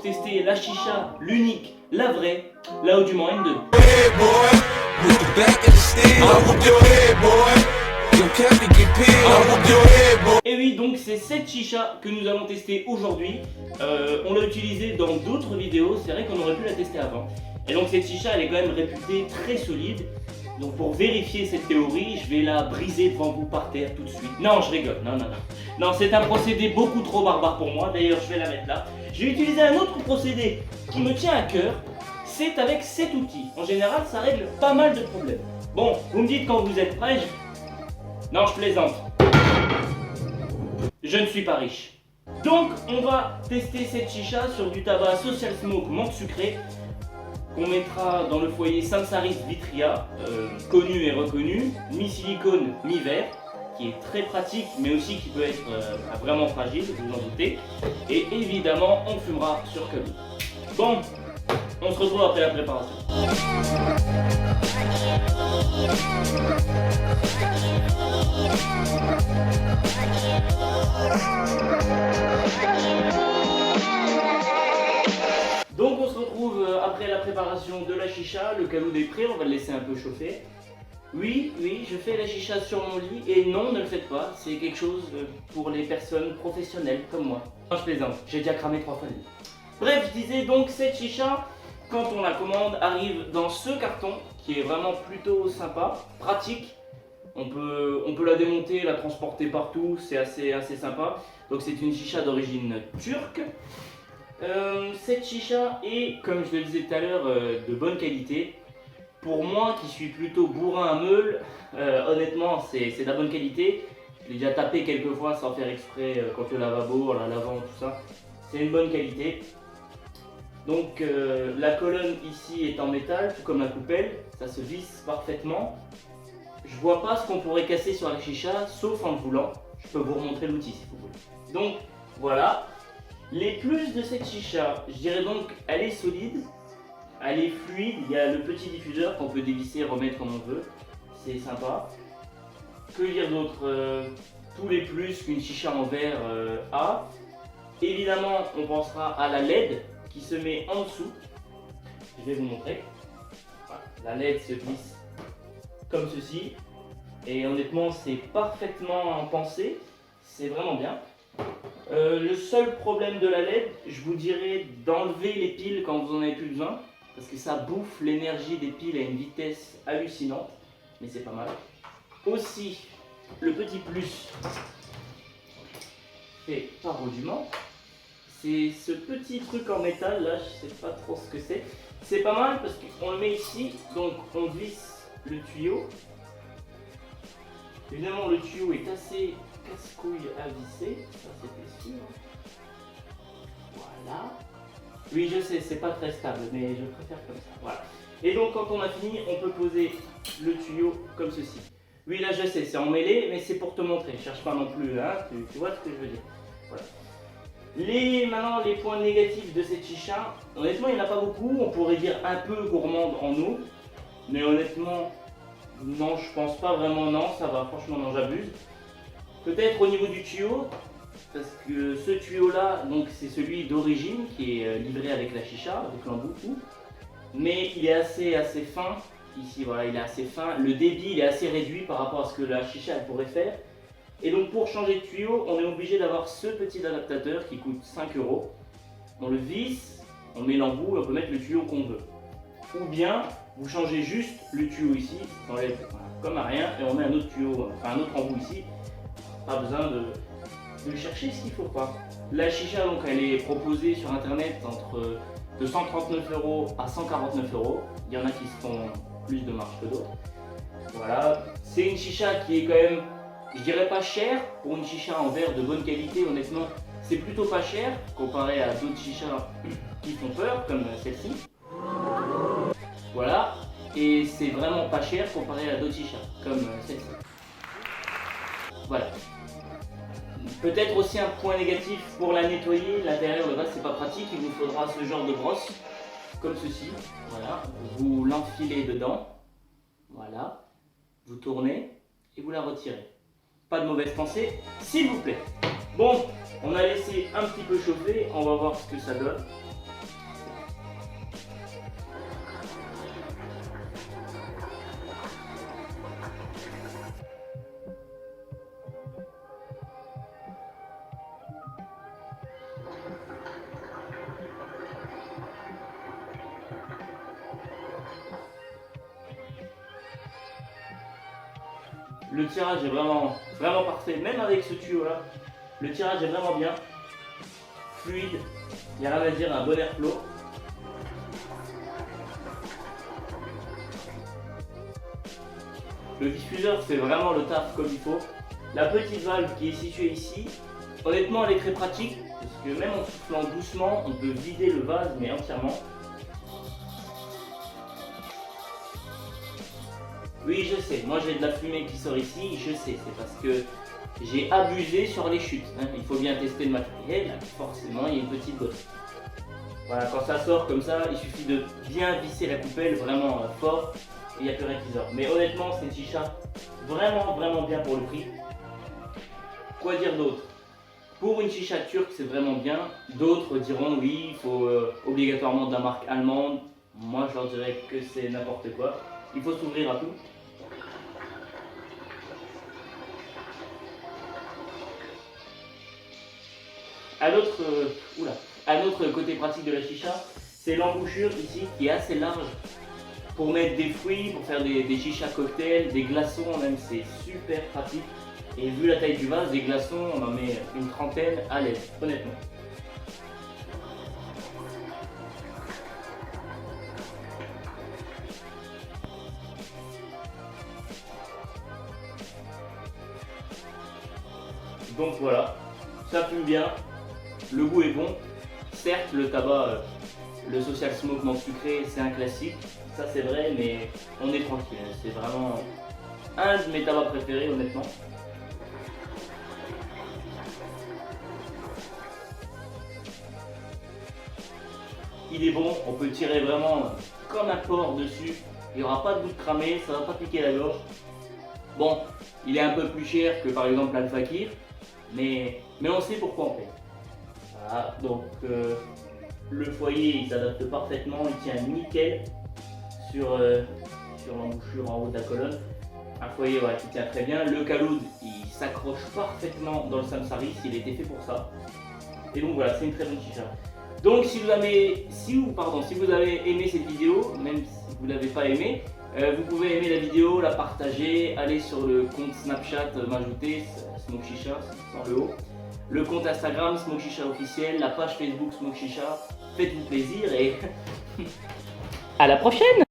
pour tester la chicha, l'unique, la vraie, la Haut du Mans N2. Et oui, donc c'est cette chicha que nous allons tester aujourd'hui. On l'a utilisée dans d'autres vidéos, c'est vrai qu'on aurait pu la tester avant. Et donc cette chicha, elle est quand même réputée très solide. Donc pour vérifier cette théorie, je vais la briser devant vous par terre tout de suite. Non, je rigole, non. Non, c'est un procédé beaucoup trop barbare pour moi, d'ailleurs je vais la mettre là. Je vais utiliser un autre procédé qui me tient à cœur, c'est avec cet outil. En général, ça règle pas mal de problèmes. Bon, vous me dites quand vous êtes prêts. Non, je plaisante. Je ne suis pas riche. Donc, on va tester cette chicha sur du tabac Social Smoke menthe sucrée qu'on mettra dans le foyer Sansaris Vitria, connu et reconnu, mi-silicone, mi-verre, qui est très pratique mais aussi qui peut être vraiment fragile, vous en doutez. Et évidemment, on fumera sur Kalu. Bon, on se retrouve après la préparation. Donc on se retrouve après la préparation de la chicha, le Kalu est prêt, on va le laisser un peu chauffer. Oui, je fais la chicha sur mon lit et non, ne le faites pas, c'est quelque chose pour les personnes professionnelles comme moi. Non, je plaisante, j'ai déjà cramé 3 fois le lit. Bref, je disais donc cette chicha, quand on la commande, arrive dans ce carton qui est vraiment plutôt sympa, pratique. On peut la démonter, la transporter partout, c'est assez sympa. Donc c'est une chicha d'origine turque. Cette chicha est, comme je le disais tout à l'heure, de bonne qualité. Pour moi qui suis plutôt bourrin à meule, honnêtement c'est de la bonne qualité. Je l'ai déjà tapé quelques fois sans faire exprès quand le lavabo, en la lavant, tout ça. C'est une bonne qualité. Donc la colonne ici est en métal, tout comme la coupelle, ça se visse parfaitement. Je vois pas ce qu'on pourrait casser sur la chicha, sauf en le voulant. Je peux vous remontrer l'outil si vous voulez. Donc voilà. Les plus de cette chicha, je dirais donc, elle est solide, elle est fluide, il y a le petit diffuseur qu'on peut dévisser et remettre comme on veut, c'est sympa. Que dire d'autre, tous les plus qu'une chicha en verre a. Évidemment, on pensera à la LED qui se met en dessous. Je vais vous montrer. Voilà, la LED se glisse comme ceci. Et honnêtement, c'est parfaitement pensé, c'est vraiment bien. Le seul problème de la LED, je vous dirais d'enlever les piles quand vous en avez plus besoin, parce que ça bouffe l'énergie des piles à une vitesse hallucinante, mais c'est pas mal. Aussi, le petit plus fait par Haut du Mans, c'est ce petit truc en métal là, je sais pas trop ce que c'est. C'est pas mal parce qu'on le met ici, donc on visse le tuyau. Évidemment, le tuyau est assez casse-couille à visser, ça c'était sûr. Voilà. Oui, je sais, c'est pas très stable, mais je préfère comme ça. Voilà. Et donc, quand on a fini, on peut poser le tuyau comme ceci. Oui, là, je sais, c'est emmêlé, mais c'est pour te montrer. Je cherche pas non plus, hein, tu vois ce que je veux dire. Voilà. Maintenant, les points négatifs de cette chicha, honnêtement, il n'y en a pas beaucoup. On pourrait dire un peu gourmande en eau, mais honnêtement, non, je pense pas vraiment, non, ça va, franchement, non, j'abuse. Peut-être au niveau du tuyau, parce que ce tuyau-là, donc c'est celui d'origine qui est livré avec la chicha, avec l'embout, mais il est assez fin. Ici, voilà, il est assez fin. Le débit, il est assez réduit par rapport à ce que la chicha elle pourrait faire. Et donc, pour changer de tuyau, on est obligé d'avoir ce petit adaptateur qui coûte 5 €. On le visse, on met l'embout et on peut mettre le tuyau qu'on veut. Ou bien, vous changez juste le tuyau ici, on enlève comme à rien, et on met un autre tuyau, enfin un autre embout ici. Pas besoin de chercher ce qu'il faut pas. La chicha, donc, elle est proposée sur internet entre de 139 € à 149 €. Il y en a qui se font plus de marge que d'autres. Voilà, c'est une chicha qui est quand même, je dirais pas chère. Pour une chicha en verre de bonne qualité, honnêtement, c'est plutôt pas cher comparé à d'autres chichas qui font peur, comme celle-ci. Voilà, et c'est vraiment pas cher comparé à d'autres chichas, comme celle-ci. Voilà. Peut-être aussi un point négatif pour la nettoyer, l'intérieur, le bas, c'est pas pratique, il vous faudra ce genre de brosse, comme ceci. Voilà, vous l'enfilez dedans, voilà, vous tournez et vous la retirez. Pas de mauvaise pensée, s'il vous plaît. Bon, on a laissé un petit peu chauffer, on va voir ce que ça donne. Le tirage est vraiment parfait, même avec ce tuyau là. Le tirage est vraiment bien, fluide, il n'y a rien à dire, un bon airflow. Le diffuseur fait vraiment le taf comme il faut. La petite valve qui est située ici, honnêtement elle est très pratique parce que même en soufflant doucement, on peut vider le vase mais entièrement. Oui, je sais, moi j'ai de la fumée qui sort ici, je sais, c'est parce que j'ai abusé sur les chutes. Hein. Il faut bien tester le matériel, forcément il y a une petite bosse. Voilà, quand ça sort comme ça, il suffit de bien visser la coupelle vraiment fort et il n'y a plus rien qui sort. Mais honnêtement, c'est une chicha vraiment bien pour le prix. Quoi dire d'autre? Pour une chicha turque, c'est vraiment bien. D'autres diront oui, il faut obligatoirement de la marque allemande. Moi, je leur dirais que c'est n'importe quoi. Il faut s'ouvrir à tout. Un autre côté pratique de la chicha, c'est l'embouchure ici qui est assez large pour mettre des fruits, pour faire des chichas cocktails, des glaçons même, c'est super pratique. Et vu la taille du vase, des glaçons, on en met une trentaine à l'aise, honnêtement. Donc voilà, ça fume bien, le goût est bon. Certes, le tabac, le social smoke menthe sucré, c'est un classique, ça c'est vrai, mais on est tranquille. C'est vraiment un de mes tabacs préférés, honnêtement. Il est bon, on peut tirer vraiment comme un porc dessus. Il n'y aura pas de bout de cramé, ça va pas piquer la gorge. Bon, il est un peu plus cher que par exemple l'Al Fakir, mais on sait pourquoi on paye. Voilà, donc le foyer il s'adapte parfaitement, il tient nickel sur l'embouchure en haut de la colonne. Un foyer voilà, qui tient très bien. Le caloud il s'accroche parfaitement dans le samsaris, il était fait pour ça. Et donc voilà, c'est une très bonne chicha. Donc si vous avez aimé cette vidéo, même si vous ne l'avez pas aimé, vous pouvez aimer la vidéo, la partager, aller sur le compte Snapchat, m'ajouter, Smoke Chicha, dans le haut. Le compte Instagram, Smoke Chicha officiel, la page Facebook Smoke Chicha. Faites-vous plaisir et à la prochaine!